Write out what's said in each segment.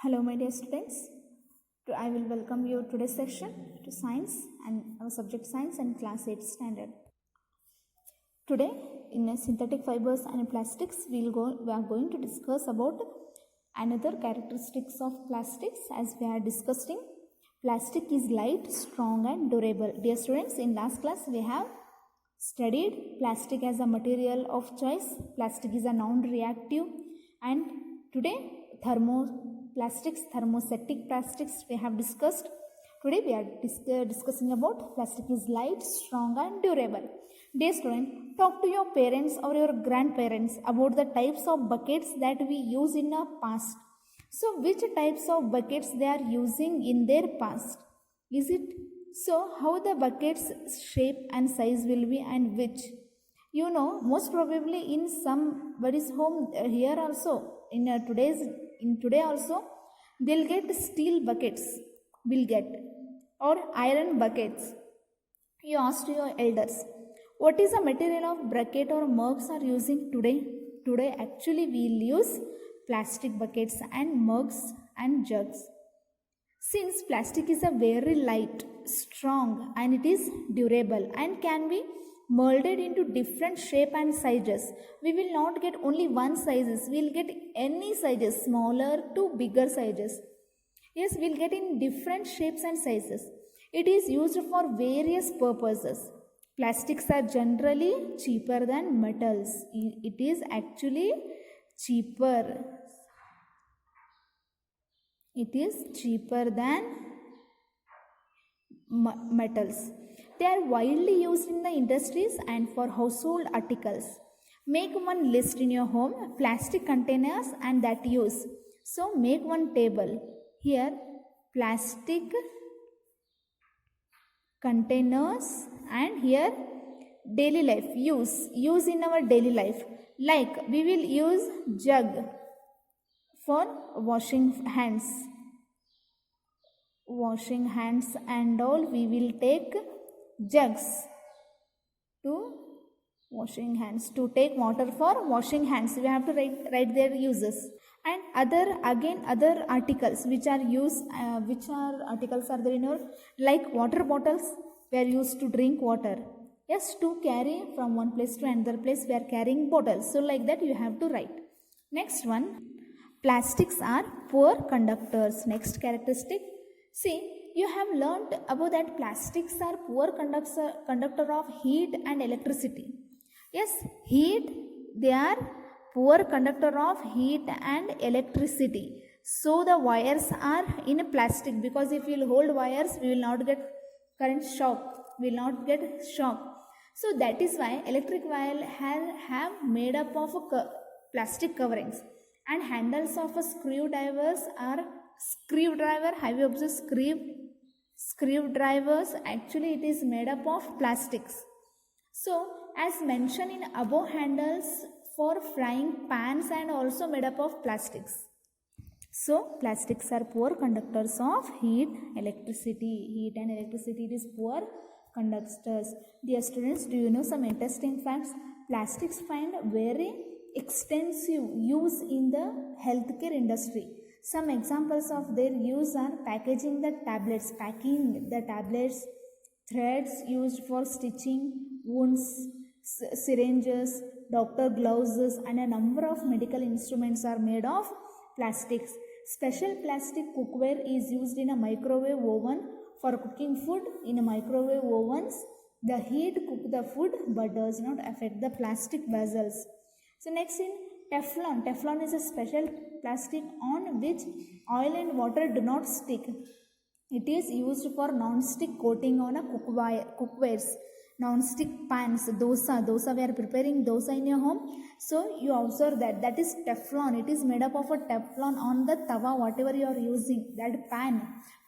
Hello, my dear students. I will welcome you today's session to science and our subject science and class 8 standard. Today, in synthetic fibers and plastics, we are going to discuss about another characteristics of plastics as we are discussing. Plastic is light, strong and durable. Dear students, in last class we have studied plastic as a material of choice. Plastic is a non-reactive, and today thermostatic plastics we have discussed. Today we are discussing about plastic is light, strong and durable. Dear student, talk to your parents or your grandparents about the types of buckets that we use in our past. So which types of buckets they are using in their past? Is it so? How the buckets shape and size will be, and which? You know, most probably in somebody's home here also, today also, they'll get steel buckets, will get, or iron buckets. You ask your elders, what is the material of bucket or mugs are using today? Today actually we'll use plastic buckets and mugs and jugs. Since plastic is a very light, strong and it is durable and can be molded into different shape and sizes, we will not get only one sizes, we will get any sizes, smaller to bigger sizes. Yes, we will get in different shapes and sizes. It is used for various purposes. Plastics are generally cheaper than metals. It is actually cheaper. It is cheaper than metals. They are widely used in the industries and for household articles. Make one list in your home, plastic containers and that use. So make one table. Here, plastic containers, and here daily life, use in our daily life. Like we will use jug for washing hands and all. We will take jugs to washing hands, to take water for washing hands. We have to write their uses. And other articles which are used, articles are there in our, like water bottles, we are used to drink water. Yes, to carry from one place to another place, we are carrying bottles. So like that you have to write. Next one, plastics are poor conductors. Next characteristic, see, you have learnt about that plastics are poor conductor of heat and electricity. Yes, they are poor conductor of heat and electricity. So the wires are in plastic, because if you will hold wires, we will not get current shock, So that is why electric wire have made up of plastic coverings, and handles of a screwdriver. Have you observed screwdrivers? Actually it is made up of plastics. So as mentioned in above, handles for frying pans and also made up of plastics. So plastics are poor conductors of heat and electricity. It is poor conductors. Dear students, do you know some interesting facts? Plastics find very extensive use in the healthcare industry. Some examples of their use are packing the tablets, threads used for stitching wounds, syringes, doctor gloves, and a number of medical instruments are made of plastics. Special plastic cookware is used in a microwave oven for cooking food. In a microwave ovens, the heat cook the food but does not affect the plastic vessels. So next, in Teflon. Teflon is a special plastic on which oil and water do not stick. It is used for non-stick coating on a cookwares. Non-stick pans, dosa, we are preparing dosa in your home. So you observe that is Teflon. It is made up of a Teflon on the tawa, whatever you are using, that pan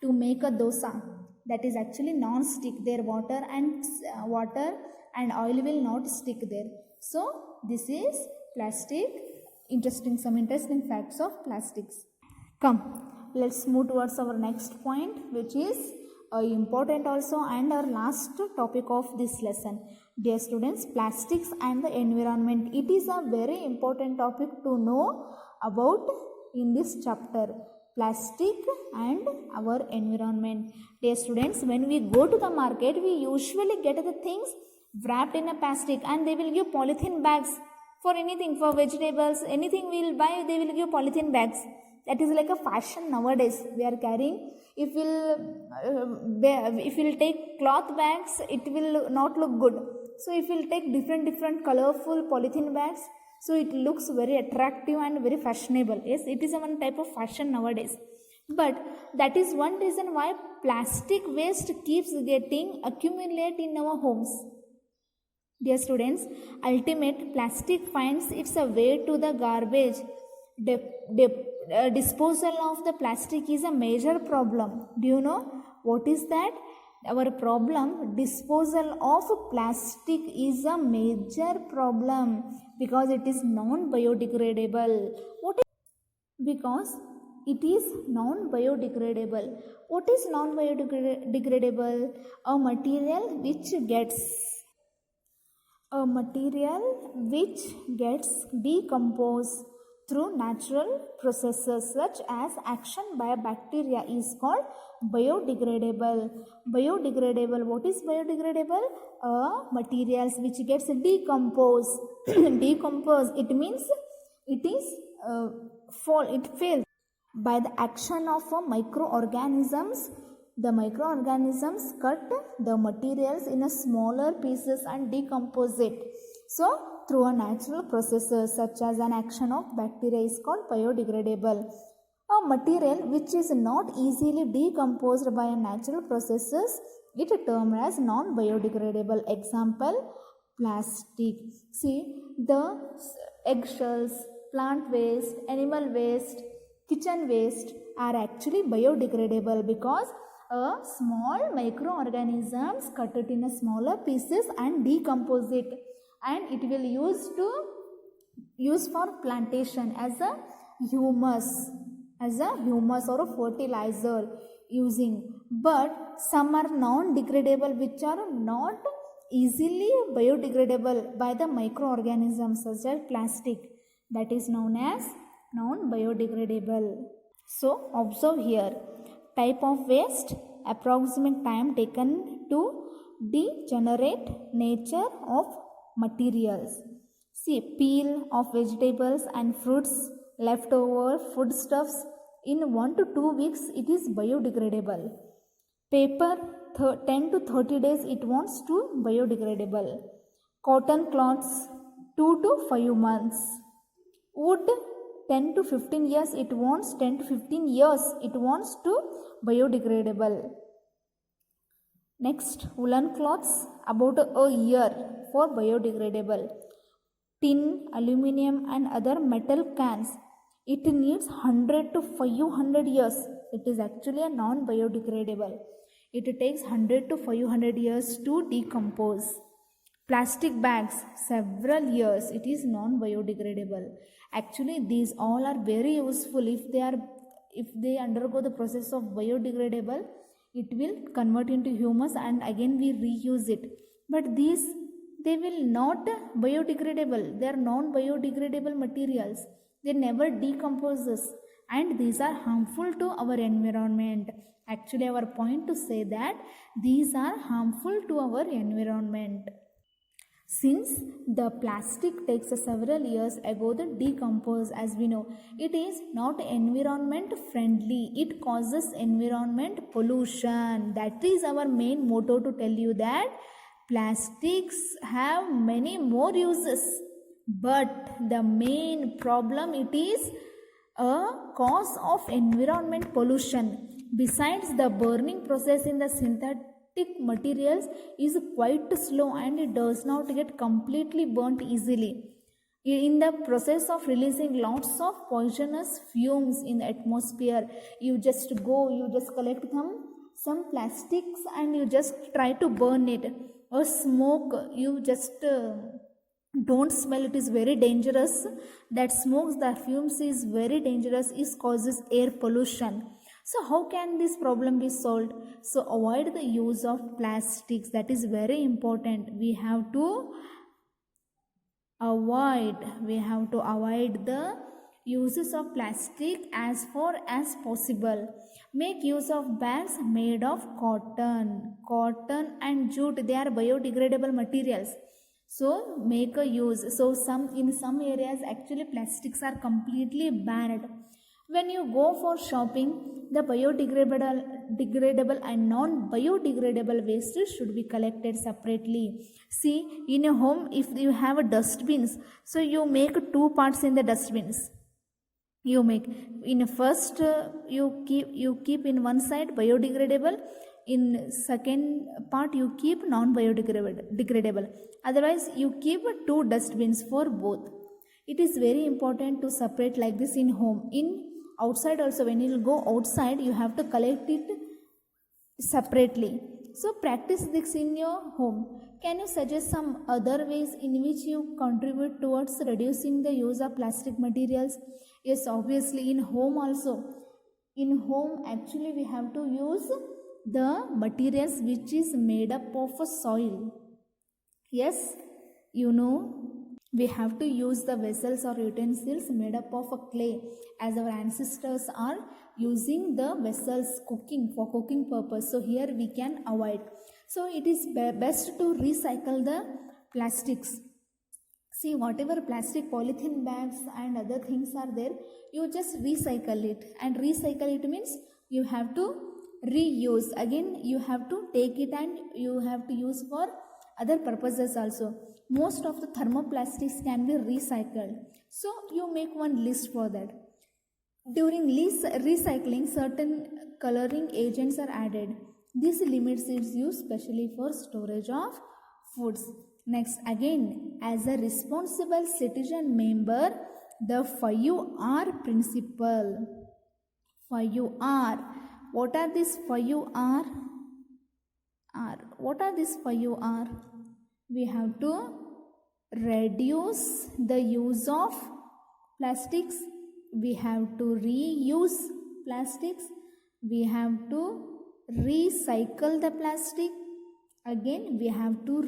to make a dosa. That is actually non-stick. There water and oil will not stick there. So this is plastic. Some interesting facts of plastics. Come, let's move towards our next point, which is important also and our last topic of this lesson. Dear students, plastics and the environment. It is a very important topic to know about in this chapter. plastic and our environment. Dear students, when we go to the market, we usually get the things wrapped in a plastic, and they will give polythene bags for anything, for vegetables, anything we will buy, they will give polythene bags. That is like a fashion nowadays we are carrying. If we'll take cloth bags, it will not look good. So if we'll take different colorful polythene bags, so it looks very attractive and very fashionable. Yes, it is one type of fashion nowadays. But that is one reason why plastic waste keeps getting accumulated in our homes. Dear students, ultimate plastic finds its way to the garbage. Disposal of the plastic is a major problem. Do you know what is that? Our problem, disposal of plastic is a major problem because it is non-biodegradable. Because it is non-biodegradable. What is non-biodegradable? A material which gets decomposed through natural processes such as action by a bacteria is called biodegradable. What is biodegradable? Materials which gets decomposed. It means it fails by the action of microorganisms. The microorganisms cut the materials in a smaller pieces and decompose it. So through a natural processes such as an action of bacteria is called biodegradable. A material which is not easily decomposed by a natural processes, it is termed as non-biodegradable. Example, plastic. See, the eggshells, plant waste, animal waste, kitchen waste are actually biodegradable because a small microorganisms cut it in a smaller pieces and decompose it, and it will use for plantation as a humus or a fertilizer using. But some are non-degradable which are not easily biodegradable by the microorganisms such as plastic, that is known as non-biodegradable. So observe here, type of waste, approximate time taken to degenerate, nature of materials. See, peel of vegetables and fruits, leftover foodstuffs, in 1 to 2 weeks it is biodegradable. Paper, 10 to 30 days it wants to biodegradable. Cotton cloths, 2 to 5 months. Wood, 10 to 15 years it wants to biodegradable. Next, woolen cloths, about a year for biodegradable. Tin, aluminium and other metal cans, it needs 100 to 500 years. It is actually a non-biodegradable. It takes 100 to 500 years to decompose. Plastic bags, several years, it is non-biodegradable. Actually, these all are very useful. If they undergo the process of biodegradable, it will convert into humus and again we reuse it. But these, they will not biodegradable. They are non-biodegradable materials. They never decomposes and these are harmful to our environment. Actually, our point to say that these are harmful to our environment. Since the plastic takes several years ago to decompose, as we know, it is not environment friendly. It causes environment pollution. That is our main motto, to tell you that plastics have many more uses, but the main problem, it is a cause of environment pollution. Besides, the burning process in the synthetic materials is quite slow and it does not get completely burnt easily. In the process of releasing lots of poisonous fumes in the atmosphere, you just collect some plastics and you just try to burn it, or smoke, you just don't smell, it is very dangerous. That smokes, the fumes is very dangerous, it causes air pollution. So how can this problem be solved? So avoid the use of plastics. That is very important. We have to avoid the uses of plastic as far as possible. Make use of bags made of cotton and jute. They are biodegradable materials, so make a use. So in some areas actually plastics are completely banned. When you go for shopping, the biodegradable and non-biodegradable waste should be collected separately. See, in a home, if you have a dustbins, so you make two parts in the dustbins. You make in first you keep in one side biodegradable, in second part you keep non-biodegradable. Otherwise, you keep two dustbins for both. It is very important to separate like this in home. In outside also, when you go outside, you have to collect it separately. So practice this in your home. Can you suggest some other ways in which you contribute towards reducing the use of plastic materials? Yes, obviously in home also. In home actually we have to use the materials which is made up of a soil. Yes, you know, we have to use the vessels or utensils made up of a clay, as our ancestors are using the vessels for cooking purpose. So here we can avoid. So it is best to recycle the plastics. See, whatever plastic, polythene bags and other things are there, you just recycle it. And recycle it means you have to reuse. Again, you have to take it and you have to use for other purposes also. Most of the thermoplastics can be recycled. So you make one list for that. During recycling, certain coloring agents are added. This limits its use, especially for storage of foods. Next, again, as a responsible citizen member, the 5R principle. 5R. What are these 5R? What are these 5R? We have to reduce the use of plastics. We have to reuse plastics. We have to recycle the plastic. Again, we have to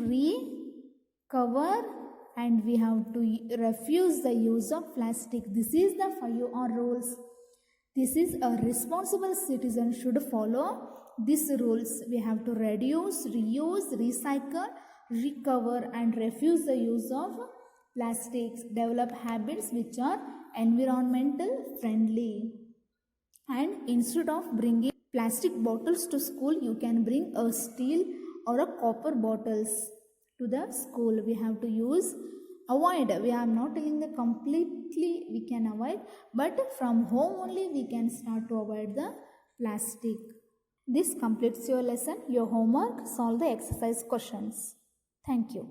recover, and we have to refuse the use of plastic. This is the 5R rules. This is a responsible citizen should follow these rules. We have to reduce, reuse, recycle, recover and refuse the use of plastics. Develop habits which are environmental friendly. And instead of bringing plastic bottles to school, you can bring a steel or a copper bottles to the school. We have to avoid. We are not telling the completely we can avoid, but from home only we can start to avoid the plastic. This completes your lesson. Your homework, solve the exercise questions. Thank you.